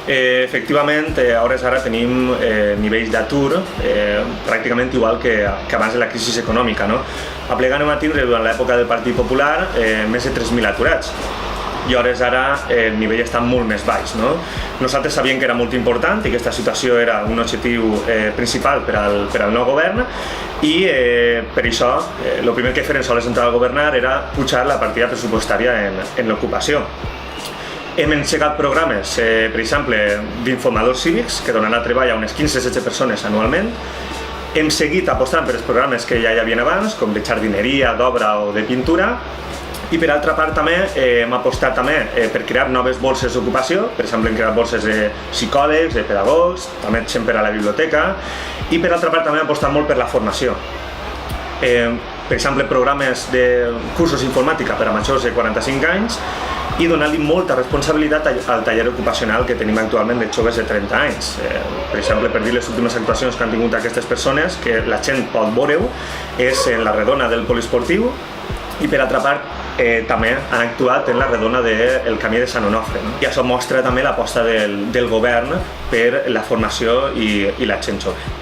Efectivament, a hores d'ara tenim nivells d'atur pràcticament igual que abans de la crisi econòmica, no? A Plega anem a tindre durant l'època del Partit Popular més de 3.000 aturats i a hores d'ara el nivell està molt més baix, no? Nosaltres sabíem que era molt important i que aquesta situació era un objectiu principal per al nou govern i per això el primer que feren sols entrar al governar era pujar la partida pressupostària en l'ocupació. Hem engegat programes, per exemple, d'informadors cívics, que donaran treball a unes 15-16 persones anualment. Hem seguit apostant per els programes que ja hi havia abans, com de jardineria, d'obra o de pintura. I per altra part també hem apostat també per crear noves borses d'ocupació, per exemple hem creat borses de psicòlegs, de pedagogs, també gent per a la biblioteca, i per altra part també hem apostat molt per la formació. Per exemple, programes de cursos d'informàtica per a majors de 45 anys i donar-li molta responsabilitat al taller ocupacional que tenim actualment de joves de 30 anys. Per exemple, per dir les últimes actuacions que han tingut aquestes persones, que la gent pot veure-ho, és en la redona del poliesportiu i per altra part també han actuat en la redona del camí de Sant Onofre. I això mostra també l'aposta del govern per la formació i la gent jove.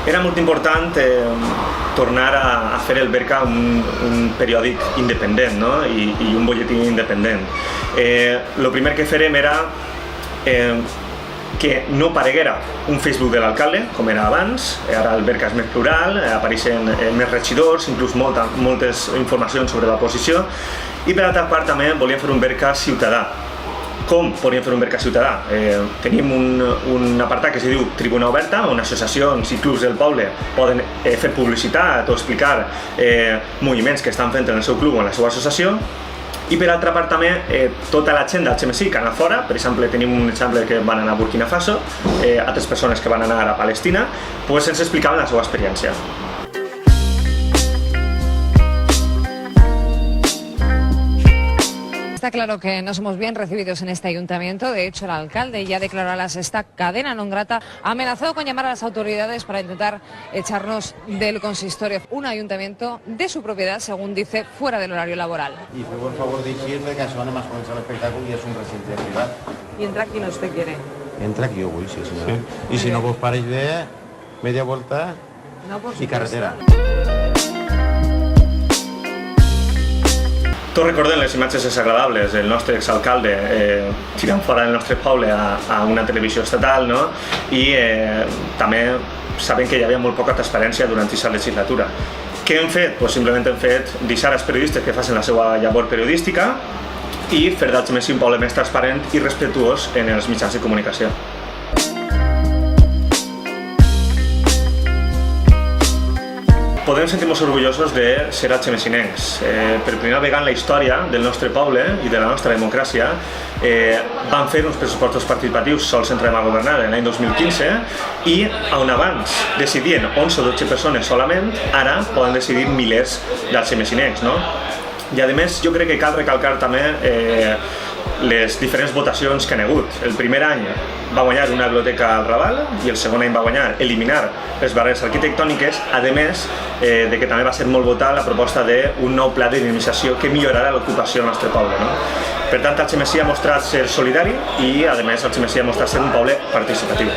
Era molt important tornar a fer el Berca un periòdic independent, no? I un butlletí independent. El primer que farem era que no apareguera un Facebook de l'alcalde, com era abans. Ara el Berca és més plural, apareixen més regidors, inclús moltes informacions sobre l'oposició. I per altra part també volíem fer un Berca ciutadà. Com podríem fer un Berca ciutadà? Tenim un apartat que es diu Tribuna Oberta, on associacions i clubs del poble poden fer publicitat o explicar moviments que estan fent en el seu club o en la seva associació. I per altra part també tota la gent del XMSI que anà fora, per exemple tenim un exemple que van anar a Burkina Faso, altres persones que van anar a Palestina, doncs ens explicaven la seva experiència. Está claro que no somos bien recibidos en este ayuntamiento. De hecho, el alcalde ya declaró a las esta cadena non grata, ha amenazado con llamar a las autoridades para intentar echarnos del consistorio. Un ayuntamiento de su propiedad, según dice, fuera del horario laboral. Y fue por favor decirle que a semana más comenzar el espectáculo y es un recinto privado. ¿Y entra quien usted quiere? Entra aquí yo voy, sí, señora. Sí. Y si no, vos paréis de media vuelta y carretera. Tots recordem les imatges desagradables del nostre exalcalde tirant fora del nostre poble a una televisió estatal, no? I també sabem que hi havia molt poca transparència durant aquesta legislatura. Què hem fet? Pues simplement hem fet deixar als periodistes que facin la seva llavor periodística i fer del XMSI un poble més transparent i respectuós en els mitjans de comunicació. Podem sentir-nos orgullosos de ser alxemesinencs. Per primera vegada en la història del nostre poble i de la nostra democràcia vam fer uns pressupostos participatius sols entrem a governar l'any 2015 i on abans decidien 11 o 12 persones solament, ara poden decidir milers d'alxemesinencs, no? I a més jo crec que cal recalcar també les diferents votacions que han hagut. El primer any va guanyar una biblioteca al Raval i el segon any va guanyar eliminar les barreres arquitectòniques, a més de que també va ser molt votada la proposta d'un nou pla de dinamització que millorarà l'ocupació al nostre poble. Per tant, el XMSI ha mostrat ser solidari i, a més, el XMSI ha mostrat ser un poble participatiu.